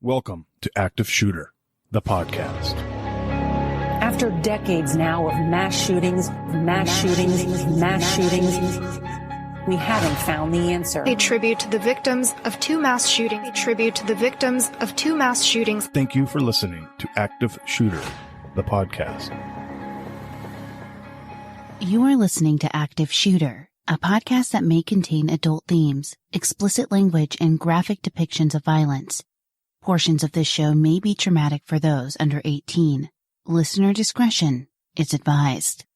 Welcome to Active Shooter, the podcast. After decades now of mass shootings, we haven't found the answer. A tribute to the victims of two mass shootings. Thank you for listening to Active Shooter, the podcast. You are listening to Active Shooter, a podcast that may contain adult themes, explicit language, and graphic depictions of violence. Portions of this show may be traumatic for those under 18. Listener discretion is advised.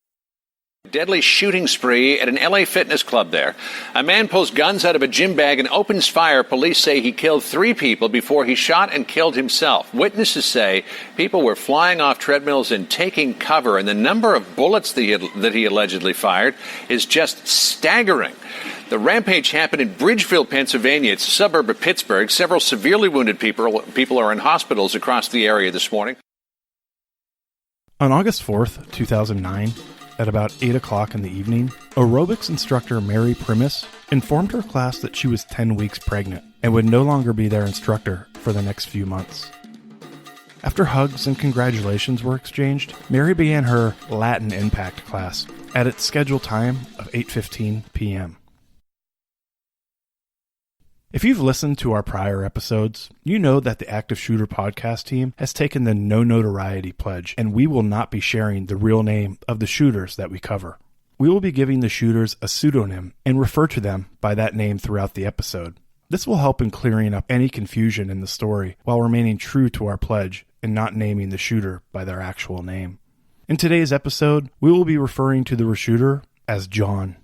Deadly shooting spree at an LA fitness club there. A man pulls guns out of a gym bag and opens fire. Police say he killed 3 people before he shot and killed himself. Witnesses say people were flying off treadmills and taking cover, and the number of bullets that he allegedly fired is just staggering. The rampage happened in Bridgefield, Pennsylvania. It's a suburb of Pittsburgh. Several severely wounded people are in hospitals across the area this morning. On August 4th, 2009, at about 8 o'clock in the evening, aerobics instructor Mary Primus informed her class that she was 10 weeks pregnant and would no longer be their instructor for the next few months. After hugs and congratulations were exchanged, Mary began her Latin Impact class at its scheduled time of 8:15 p.m. If you've listened to our prior episodes, you know that the Active Shooter podcast team has taken the no notoriety pledge, and we will not be sharing the real name of the shooters that we cover. We will be giving the shooters a pseudonym and refer to them by that name throughout the episode. This will help in clearing up any confusion in the story while remaining true to our pledge and not naming the shooter by their actual name. In today's episode, we will be referring to the shooter as John.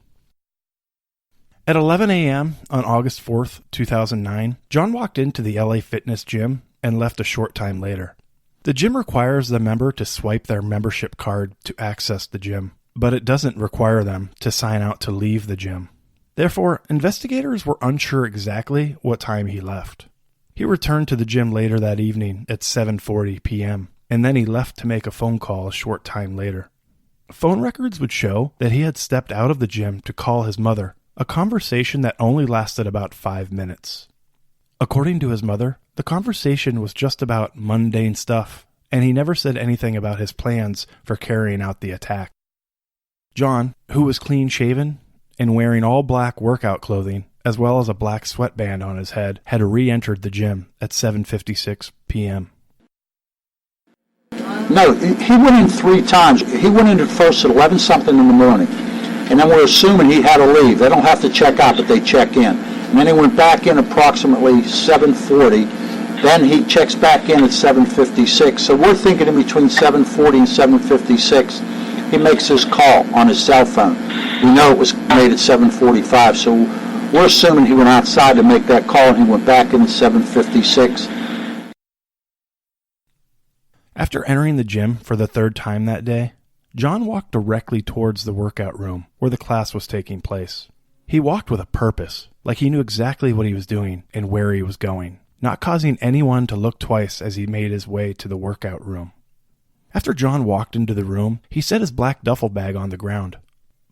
At 11 a.m. on August 4th, 2009, John walked into the LA Fitness gym and left a short time later. The gym requires the member to swipe their membership card to access the gym, but it doesn't require them to sign out to leave the gym. Therefore, investigators were unsure exactly what time he left. He returned to the gym later that evening at 7:40 p.m., and then he left to make a phone call a short time later. Phone records would show that he had stepped out of the gym to call his mother, a conversation that only lasted about 5 minutes. According to his mother, the conversation was just about mundane stuff, and he never said anything about his plans for carrying out the attack. John, who was clean-shaven and wearing all black workout clothing, as well as a black sweatband on his head, had re-entered the gym at 7:56 p.m. No, he went in 3 times. He went in at first at 11-something in the morning. And then we're assuming he had to leave. They don't have to check out, but they check in. And then he went back in approximately 7:40. Then he checks back in at 7:56. So we're thinking in between 7:40 and 7:56, he makes his call on his cell phone. We know it was made at 7:45, so we're assuming he went outside to make that call, and he went back in at 7:56. After entering the gym for the 3rd time that day, John walked directly towards the workout room where the class was taking place. He walked with a purpose, like he knew exactly what he was doing and where he was going, not causing anyone to look twice as he made his way to the workout room. After John walked into the room, he set his black duffel bag on the ground,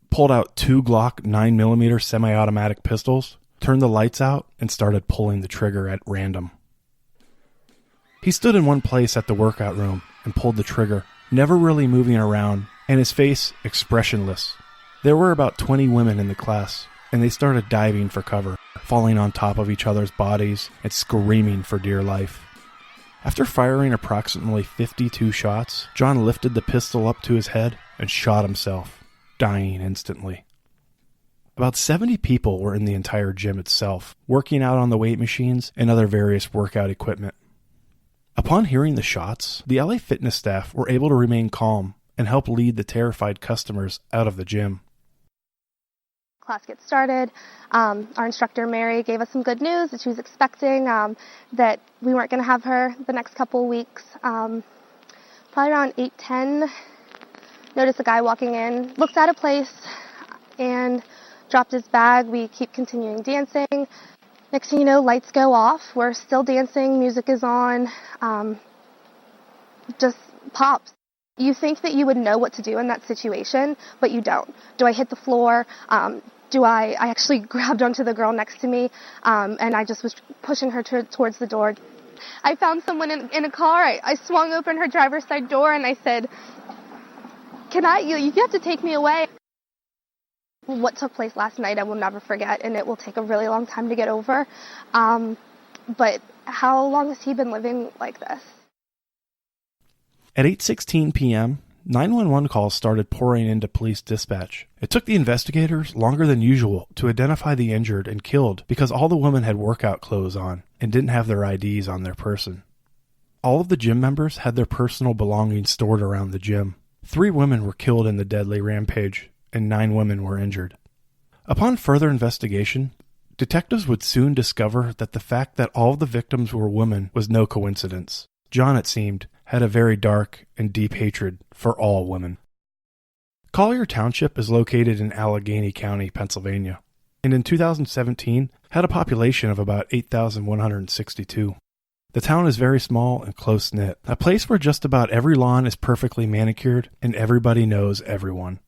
pulled out 2 Glock 9mm semi-automatic pistols, turned the lights out, and started pulling the trigger at random. He stood in one place at the workout room and pulled the trigger, never really moving around, and his face expressionless. There were about 20 women in the class, and they started diving for cover, falling on top of each other's bodies and screaming for dear life. After firing approximately 52 shots, John lifted the pistol up to his head and shot himself, dying instantly. About 70 people were in the entire gym itself, working out on the weight machines and other various workout equipment. Upon hearing the shots, the LA Fitness staff were able to remain calm and help lead the terrified customers out of the gym. Class gets started. Our instructor, Mary, gave us some good news that she was expecting that we weren't going to have her the next couple of weeks. Probably around 8:10, noticed a guy walking in, looked out of place, and dropped his bag. We keep continuing dancing. Next thing you know, lights go off. We're still dancing. Music is on. Just pops. You think that you would know what to do in that situation, but you don't. Do I hit the floor? I actually grabbed onto the girl next to me, and I just was pushing her towards the door. I found someone in a car. I swung open her driver's side door and I said, you have to take me away. What took place last night I will never forget, and it will take a really long time to get over. But how long has he been living like this? At 8:16 p.m., 911 calls started pouring into police dispatch. It took the investigators longer than usual to identify the injured and killed because all the women had workout clothes on and didn't have their IDs on their person. All of the gym members had their personal belongings stored around the gym. 3 women were killed in the deadly rampage, and 9 women were injured. Upon further investigation, detectives would soon discover that the fact that all of the victims were women was no coincidence. John, it seemed, had a very dark and deep hatred for all women. Collier Township is located in Allegheny County, Pennsylvania, and in 2017 had a population of about 8,162. The town is very small and close-knit, a place where just about every lawn is perfectly manicured and everybody knows everyone.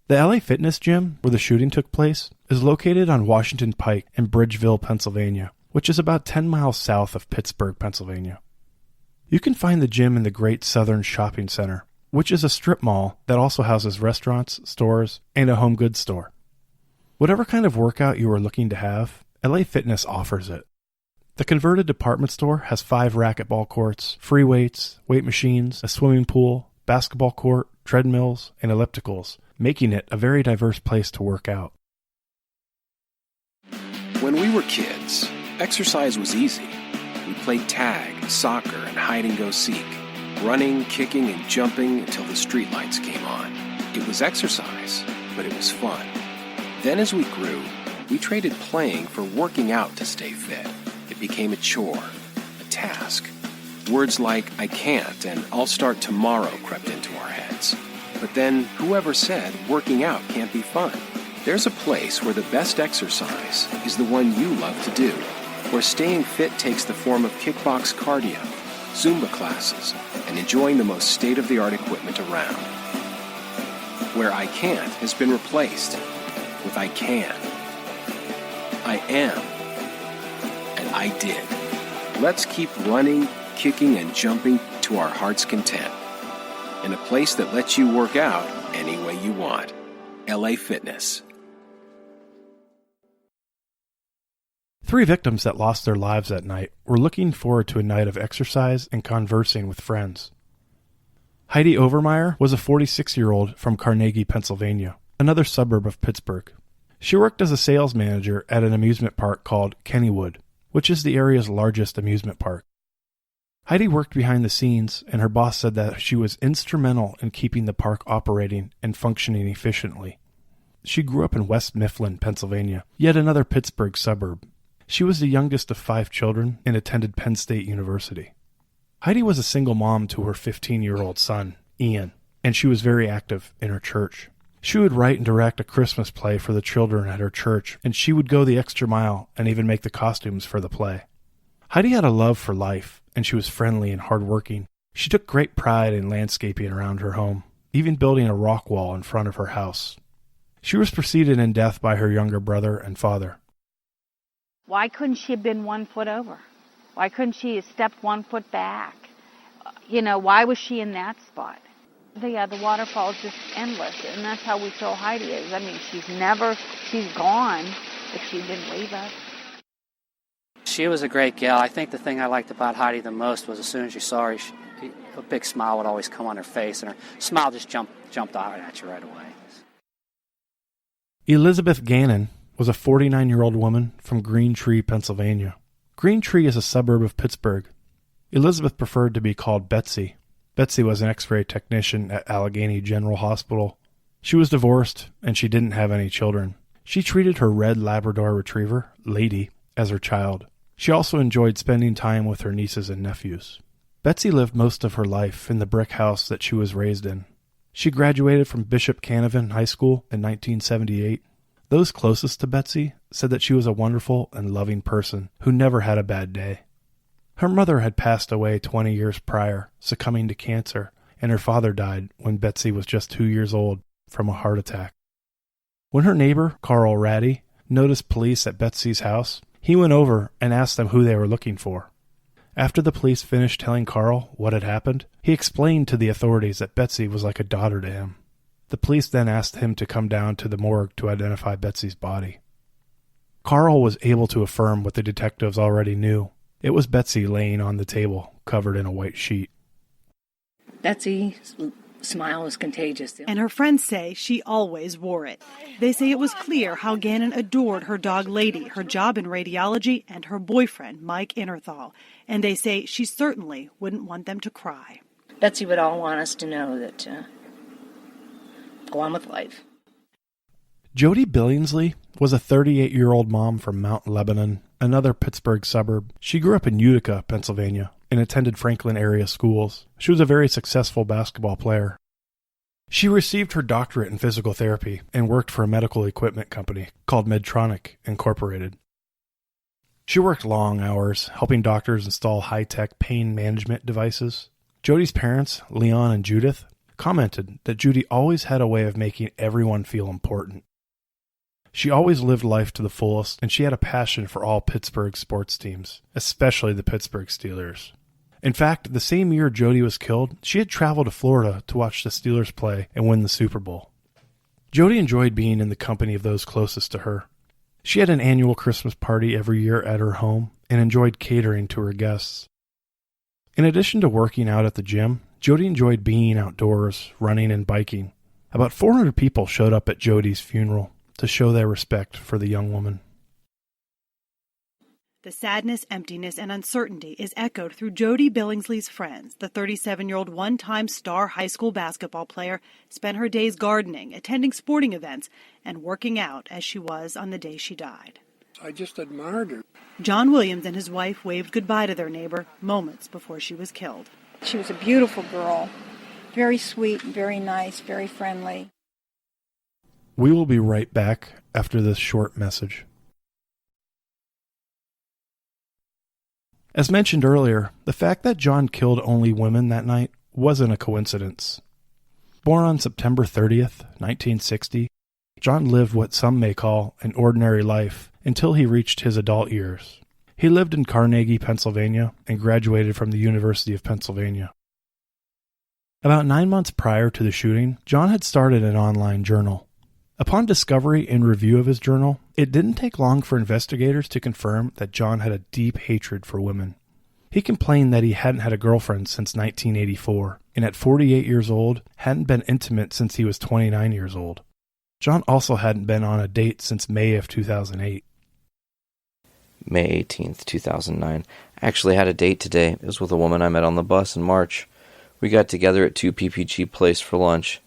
The LA Fitness Gym, where the shooting took place, is located on Washington Pike in Bridgeville, Pennsylvania, which is about 10 miles south of Pittsburgh, Pennsylvania. You can find the gym in the Great Southern Shopping Center, which is a strip mall that also houses restaurants, stores, and a home goods store. Whatever kind of workout you are looking to have, LA Fitness offers it. The converted department store has 5 racquetball courts, free weights, weight machines, a swimming pool, basketball court, treadmills, and ellipticals, making it a very diverse place to work out. When we were kids, exercise was easy. We played tag, soccer, and hide-and-go-seek, running, kicking, and jumping until the streetlights came on. It was exercise, but it was fun. Then as we grew, we traded playing for working out to stay fit. It became a chore, a task. Words like, I can't, and I'll start tomorrow crept into our heads. But then, whoever said working out can't be fun? There's a place where the best exercise is the one you love to do, where staying fit takes the form of kickbox cardio, Zumba classes, and enjoying the most state-of-the-art equipment around. Where I can't has been replaced with I can. I am. And I did. Let's keep running, kicking, and jumping to our heart's content. In a place that lets you work out any way you want. LA Fitness. 3 victims that lost their lives that night were looking forward to a night of exercise and conversing with friends. Heidi Overmeyer was a 46-year-old from Carnegie, Pennsylvania, another suburb of Pittsburgh. She worked as a sales manager at an amusement park called Kennywood, which is the area's largest amusement park. Heidi worked behind the scenes, and her boss said that she was instrumental in keeping the park operating and functioning efficiently. She grew up in West Mifflin, Pennsylvania, yet another Pittsburgh suburb. She was the youngest of 5 children and attended Penn State University. Heidi was a single mom to her 15-year-old son, Ian, and she was very active in her church. She would write and direct a Christmas play for the children at her church, and she would go the extra mile and even make the costumes for the play. Heidi had a love for life, and she was friendly and hardworking. She took great pride in landscaping around her home, even building a rock wall in front of her house. She was preceded in death by her younger brother and father. Why couldn't she have been 1 foot over? Why couldn't she have stepped 1 foot back? Why was she in that spot? The waterfall is just endless, and that's how we feel Heidi is. I mean, she's gone, but she didn't leave us. She was a great gal. I think the thing I liked about Heidi the most was as soon as you saw her, a big smile would always come on her face, and her smile just jumped out at you right away. Elizabeth Gannon was a 49-year-old woman from Green Tree, Pennsylvania. Green Tree is a suburb of Pittsburgh. Elizabeth preferred to be called Betsy. Betsy was an X-ray technician at Allegheny General Hospital. She was divorced, and she didn't have any children. She treated her red Labrador retriever, Lady, as her child. She also enjoyed spending time with her nieces and nephews. Betsy lived most of her life in the brick house that she was raised in. She graduated from Bishop Canevin High School in 1978. Those closest to Betsy said that she was a wonderful and loving person who never had a bad day. Her mother had passed away 20 years prior, succumbing to cancer, and her father died when Betsy was just 2 years old from a heart attack. When her neighbor, Carl Ratty, noticed police at Betsy's house, he went over and asked them who they were looking for. After the police finished telling Carl what had happened, he explained to the authorities that Betsy was like a daughter to him. The police then asked him to come down to the morgue to identify Betsy's body. Carl was able to affirm what the detectives already knew. It was Betsy laying on the table, covered in a white sheet. Betsy's smile was contagious. And her friends say she always wore it. They say it was clear how Gannon adored her dog Lady, her job in radiology, and her boyfriend, Mike Innerthal. And they say she certainly wouldn't want them to cry. Betsy would all want us to know that go on with life. Jody Billingsley was a 38-year-old mom from Mount Lebanon, another Pittsburgh suburb. She grew up in Utica, Pennsylvania, and attended Franklin area schools. She was a very successful basketball player. She received her doctorate in physical therapy and worked for a medical equipment company called Medtronic Incorporated. She worked long hours, helping doctors install high-tech pain management devices. Jody's parents, Leon and Judith, commented that Judy always had a way of making everyone feel important. She always lived life to the fullest, and she had a passion for all Pittsburgh sports teams, especially the Pittsburgh Steelers. In fact, the same year Jody was killed, she had traveled to Florida to watch the Steelers play and win the Super Bowl. Jody enjoyed being in the company of those closest to her. She had an annual Christmas party every year at her home and enjoyed catering to her guests. In addition to working out at the gym, Jody enjoyed being outdoors, running and biking. About 400 people showed up at Jody's funeral to show their respect for the young woman. The sadness, emptiness, and uncertainty is echoed through Jody Billingsley's friends. The 37-year-old one-time star high school basketball player spent her days gardening, attending sporting events, and working out as she was on the day she died. I just admired her. John Williams and his wife waved goodbye to their neighbor moments before she was killed. She was a beautiful girl, very sweet, very nice, very friendly. We will be right back after this short message. As mentioned earlier, the fact that John killed only women that night wasn't a coincidence. Born on September 30th, 1960, John lived what some may call an ordinary life until he reached his adult years. He lived in Carnegie, Pennsylvania, and graduated from the University of Pennsylvania. About 9 months prior to the shooting, John had started an online journal. Upon discovery and review of his journal, it didn't take long for investigators to confirm that John had a deep hatred for women. He complained that he hadn't had a girlfriend since 1984, and at 48 years old, hadn't been intimate since he was 29 years old. John also hadn't been on a date since May of 2008. May 18th, 2009. I actually had a date today. It was with a woman I met on the bus in March. We got together at 2 PPG Place for lunch.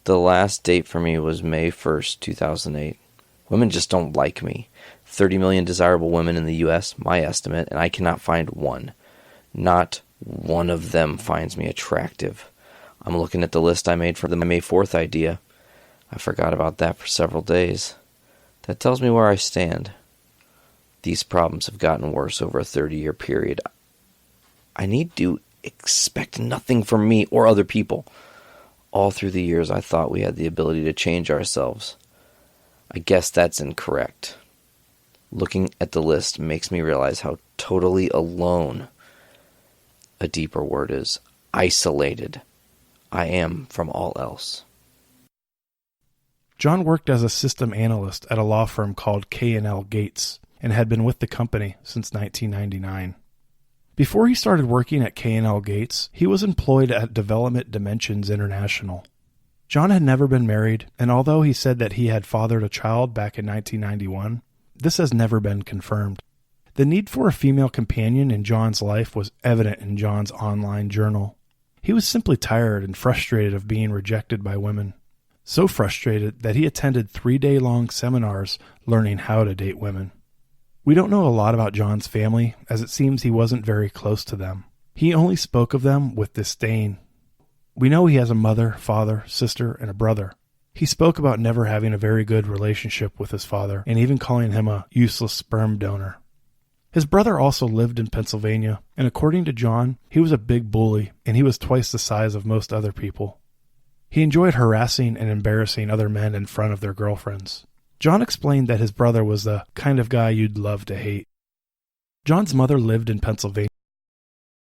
The last date for me was May 1st, 2008. Women just don't like me. 30 million desirable women in the U.S., my estimate, and I cannot find one. Not one of them finds me attractive. I'm looking at the list I made for the May 4th idea. I forgot about that for several days. That tells me where I stand. These problems have gotten worse over a 30-year period. I need to expect nothing from me or other people. All through the years, I thought we had the ability to change ourselves. I guess that's incorrect. Looking at the list makes me realize how totally alone, a deeper word is, isolated, I am from all else. John worked as a system analyst at a law firm called K&L Gates and had been with the company since 1999. Before he started working at K&L Gates, he was employed at Development Dimensions International. John had never been married, and although he said that he had fathered a child back in 1991, this has never been confirmed. The need for a female companion in John's life was evident in John's online journal. He was simply tired and frustrated of being rejected by women. So frustrated that he attended 3-day-long seminars learning how to date women. We don't know a lot about John's family, as it seems he wasn't very close to them. He only spoke of them with disdain. We know he has a mother, father, sister, and a brother. He spoke about never having a very good relationship with his father, and even calling him a useless sperm donor. His brother also lived in Pennsylvania, and according to John, he was a big bully, and he was twice the size of most other people. He enjoyed harassing and embarrassing other men in front of their girlfriends. John explained that his brother was the kind of guy you'd love to hate. John's mother lived in Pennsylvania.